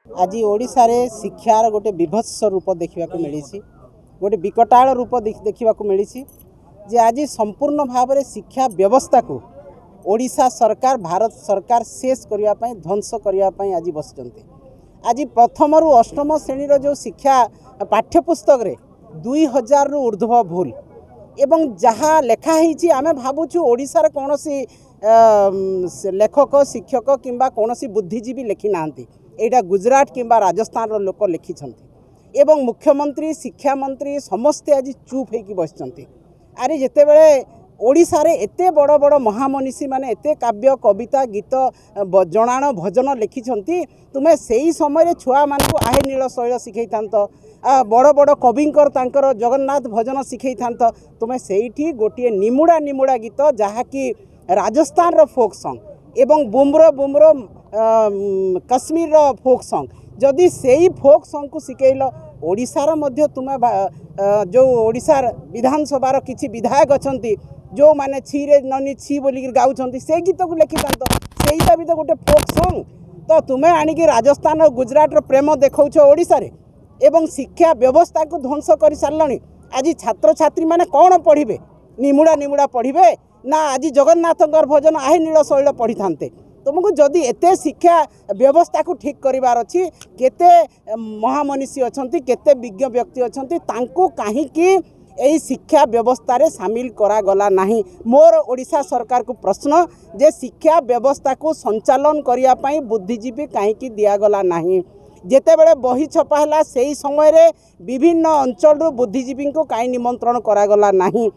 आज ओडिशा रे शिक्षार गोटे विभत्स रूप देखा मिली गोटे विकटाल रूप देखा मिली जे आज संपूर्ण भाव में शिक्षा व्यवस्था को ओडिशा सरकार भारत सरकार शेष करने ध्वंस करने आज बस आज प्रथम रु अष्टम श्रेणीर जो शिक्षा पाठ्यपुस्तक रे 2000 रु ऊर्ध्व भूल एवं जहाँ लेखाही आम भावुँ ओडिशार कौन लेखक शिक्षक किंबा कौन बुद्धिजीवी लिखि ना यहाँ गुजरात किंबा राजस्थान लोक लिखिं एवं मुख्यमंत्री शिक्षा मंत्री समस्ते आज चुप होकर बसते अरे जिते बड़े ओडिशा रे एते बड़ बड़ महामनीषी माने एते काव्य कविता गीत जणाण भजन लिखिं तुम्हें से समय छुआ मान आहे नील शैल शिखई था बड़ बड़ कविंकर तांकर जगन्नाथ भजन शिखई था तुम्हें से गोटे निमुड़ा निमुड़ा गीत जहाँकि राजस्थान रो फोक सॉन्ग एवं बुमरो बुमरो कश्मीर रो फोक सॉन्ग जदि से ही फोक सॉन्ग को शिखेल ओडिशार मध्य तुम्हें जो ओडिशार विधानसभार किसी विधायक अच्छा जो माने छी रे ननी छी बोलिक गाँव से गीत को लिखि था से भी तो गोटे फोक सॉन्ग तो तुम्हें आणिकी राजस्थान और गुजरात रो प्रेम देखौछ ओडिशा रे एवं शिक्षा व्यवस्था को ध्वंस कर सारे आज छात्र छात्री माने कौन पढ़े निमुड़ा निमुड़ा पढ़े ना आज जगन्नाथ भजन आहे नील शैल पढ़ी था तुमको जदि एते शिक्षा व्यवस्था को ठीक करिवार अछि केते महामनीषी अछंती केते विज्ञ व्यक्ति अछंती तांको काहे कि एही शिक्षा व्यवस्था रे शामिल करा गला नाही। मोर ओडिशा सरकार को प्रश्न जे शिक्षा व्यवस्था को संचालन करिया पई बुद्धिजीवी काहे कि दिया गला नाही। जेते बेले बही छपा हला सेही समय रे विभिन्न अंचल रो बुद्धिजीवी को काहे निमंत्रण करा गला नाही।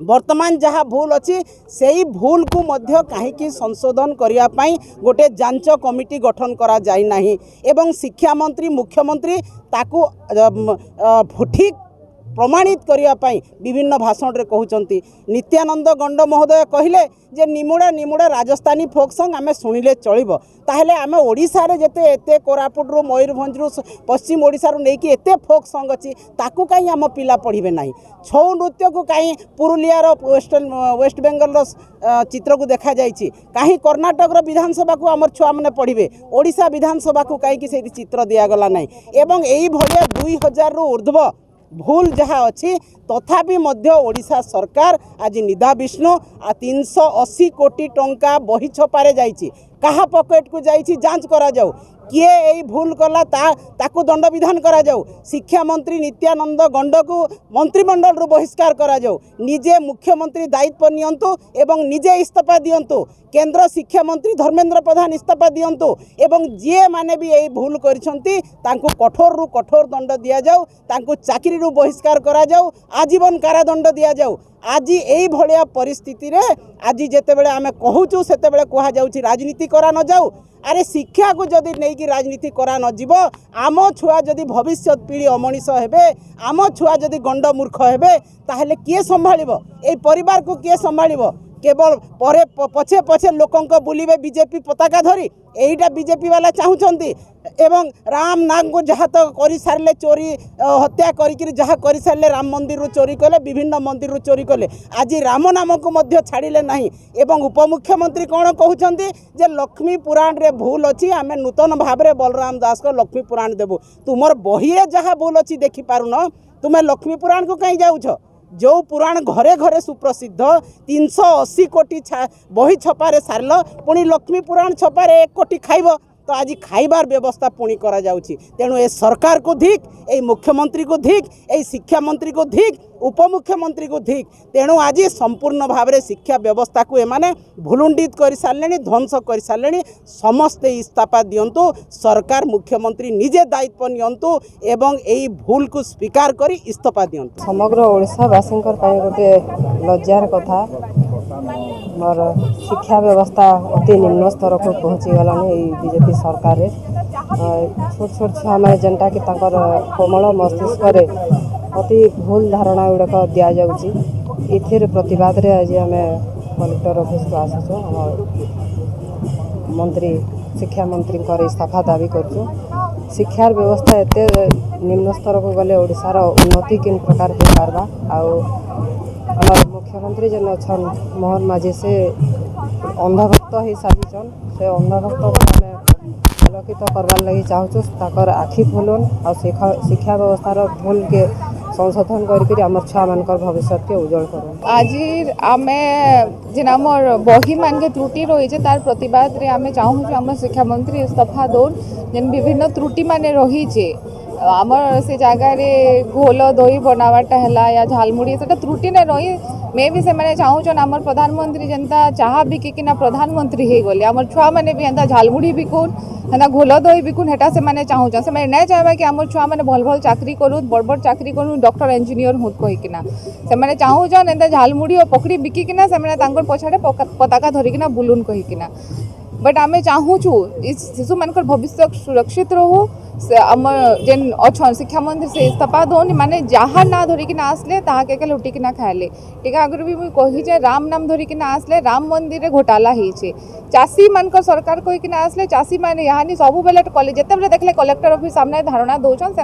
वर्तमान जहाँ भूल अच्छी से ही भूल को मध्य कहीं संशोधन करने गोटे जांच कमिटी गठन करा जाई नाही एवं शिक्षा मंत्री मुख्यमंत्री ताकू ठीक प्रमाणित करने विभिन्न भाषण रे कहउचंती। नित्यानंद गंड महोदय कहले जे निमुड़ा निमुड़ा राजस्थानी फोक सॉन्ग आमे सुनिले चलिबो ताहले आमे ओडिशा रे जेते एते कोरापुट रो मयूरभंज रो पश्चिम ओडिशा रो नेकी एते फोक सॉन्ग अछि ताकू काई आम पिला पढ़िबे नाही। छौ नृत्य को काई पुरुलिया रो वेस्ट बेंगल रो चित्र को देखा जाइछि काई कर्नाटक रो विधानसभा को हमर छुआ माने पढ़िबे ओडिशा विधानसभा को काई कि से चित्र दिया गला नाही एवं एई भलिया 2000 रो ऊर्ध्व भूल जहाँ अच्छी तथापि मध्य ओडिशा सरकार आज निदा विष्णु 380 कोटी टंका बही छपारे जाइछि कहा पॉकेट को जाइछि जांच करा जाऊ किए यही भूल कला ताकू दंड विधान करा जाऊ। शिक्षा मंत्री नित्यानंद गंड को मंत्रिमंडल रु बहिष्कार करा जाऊ निजे मुख्यमंत्री दायित्व नियंतु एवं निजे इस्तीफा दियंतु केंद्र शिक्षा मंत्री धर्मेंद्र प्रधान इस्तीफा दियंतु एवं जे माने भी यही भूल करिसंती तांको कठोर रु कठोर दंड दिया जाऊ तांको चाकरी रु बहिष्कार करा जाऊ आजीवन कारादंड दिया जाऊ। आज यही भाया परिस्थिति रे आज जेते बेले आमे कहूचु सेते बेले कहा जाउची राजनीति करा न जाऊ। अरे शिक्षा को जदि नहीं कि राजनीति करा न जीव आम छुआ जदि भविष्य पीढ़ी अमनीष हेबे आम छुआ जदि गंड मूर्ख हेबे ताहले किए संभालिबो ए परिवार को किए संभालिबो केवल परे पछे पछे लोकंक बुलिबे बीजेपी पताका धरी एटा बीजेपी वाला चाहूचंती एवं राम नाम को जहाँ तो कर सारे चोरी हत्या करी जहाँ कर सारे राम मंदिर चोरी कले विभिन्न मंदिर चोरी कले आज राम नाम को मध्य छाड़िले नहीं एवं उपमुख्यमंत्री कौन कहते जे लक्ष्मी पुराण रे भूल अच्छी आम नूतन भाव में बलराम दास को लक्ष्मी पुराण देबू तुमर बही जहाँ भूल अच्छी देखी पारुन तुम्हें लक्ष्मी पुराण को कहीं जाऊछ जो पुराण घरे घरे सुप्रसिद्ध 380 कोटी बही छपारे सारल पुणी लक्ष्मी पुराण छपारे 1 कोटी खाइब तो आज खाइबार व्यवस्था पुणी करा जाउछि। तेणु ए सरकार को धिक ए मुख्यमंत्री को धिक ए शिक्षा मंत्री को धिक उपमुख्यमंत्री को धिक। तेणु आज संपूर्ण भाव में शिक्षा व्यवस्था को एमाने भुलुंडित कर सारे ध्वंस कर सारे समस्ते इस्तीफा दियंतु सरकार मुख्यमंत्री निजे दायित्व नियंतु एवं यही भूल को स्वीकार कर इस्तीफा दियंतु। समग्र ओडिशावासी गोटे लज्जार कथा मोर शिक्षा व्यवस्था अति निम्न स्तर को पहुँची गलानी बीजेपी सरकार छोट छोट छुआ मैंने जेनटा कि कोमल मस्तिष्क अति भूल धारणा गुड़ाक दि जाऊँगी इथिर प्रतिवाद रे आज आम कलेक्टर ऑफिस को आसुँ आम मंत्री शिक्षा मंत्री इस्तीफा दाबी करूँ। शिक्षार व्यवस्था एते निम्न स्तर को गले ओडिशार उन्नति किन प्रकार हो पारबा आम मुख्यमंत्री जेन अच्छन मोहन माझी से अंधभक्त हो साजिचन से अंधभक्त को आम ଆଲୋକିତ करवार लगी चाहूँ ताकर आखि खोलन और शिक्षा व्यवस्थार भूल के संशोधन करके आम छुआ मान भविष्य के उज्जवल कर आज आम जेन आमर बही मान के त्रुटि रही है तार प्रतिवाद रे आम चाहूँ आम शिक्षा मंत्री इस्तीफा दौन जेन विभिन्न त्रुटि मान रही है आमर से जगार घोल दही बनावाटा है या झालमुड़ी से त्रुटि नहीं रही मे भी से चाहून आमर प्रधानमंत्री जनता चाह बिकिना प्रधानमंत्री हो गले आमर छुआ मैंने भी एंता झालमुड़ी बिकुन हेना घोल दही बिकुन हेटा से माने चाहून से नहीं चाहबा कि आमर छुआ मैंने भल भल चाकरी करूँ बड़ बड़ चाकरी करूँ डॉक्टर इंजीनियर हो कहीकिना से चाहून एंता झालमुड़ी और पकड़ी बिकिना से पछाड़े पताका धरिकिना बुलून कहीकिना बट आम चाहूँ शिशु मान भविष्य सुरक्षित रहू आम जेन अच्छा शिक्षा मंत्री से इस्तीफा दौन माने जहाँ ना धरिकिना आसले ताके लुटिकिना खाइले टी आगे भी मुझे कही राम नाम धरिकिना आसले राम मंदिर रे घोटाला होइछे चाषी मान सरकार कहीकिना आसले चाषी मैंने यहाँ सब बेले कले जिते देखले कलेक्टर ऑफिस सामने धारणा दौन से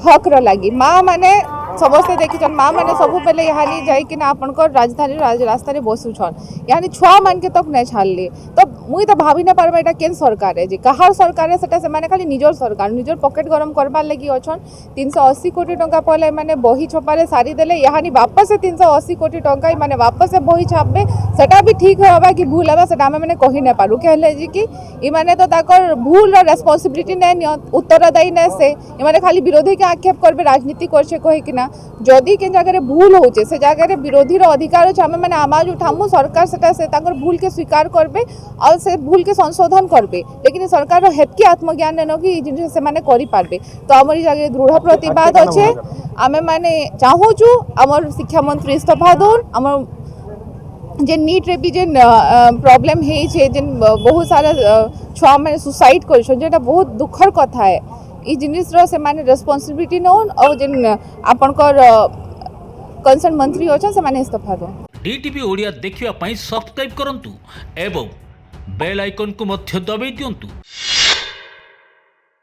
हक लगी माँ मैंने समस्ते देखीन माँ मैंने सब बेले यहाँ जाइकिना आपनकर राजधानी रास्ता बसुछन यहाँ छुआ मान के तक नहीं छाड़ले तो मुई तो भाभी ना पार्बा यहाँ केन सरकार है कहार सरकार है खाली निजर सरकार निजर पकेट गरम करवार लगी अच्छन 380 कोटी टंका पहले मैंने बही छपारे सारी देले यहाँ वापस से 380 कोटी टंका मैंने वापस से बही छापे सेटा भी ठीक होगा कि भूल होगा सेटा मैंने कही ना पारू कहले जी कि इमाने तो ताकर भूल रेस्पॉन्सिबिलिटी नहीं उत्तरदायी नहीं से इमाने खाली विरोधी के आक्षेप करबे राजनीति करछे कहीकिना जदि के जगह भूल होचे से जगह विरोधी अधिकार अच्छे आम मैंने आवाज उठामु सरकार से भूल के स्वीकार करबे और से भूल के संशोधन करबे लेकिन सरकार हेतकी आत्मज्ञान न कि जिनिस से माने करि पारबे तो आम जगह दृढ़ प्रतिवाद अच्छे आम मैंने चाहूँ आमर शिक्षा मंत्री इस्तीफा दौन आम जे नीट रे भी जेन प्रॉब्लम है जेन बहुत सारा छुआ मैंने सुसाइड कर बहुत दुखर कथा है ई जिनिस से माने रेस्पॉन्सिबिलिटी नौन और जेन आपनकर कंसर्न मंत्री अच्छा से माने इस्तीफा दो डीटीवी ओडिया देखिवा पई सब्सक्राइब करंतु एवं बेल आइकन को मध्य दबाई दियंतु।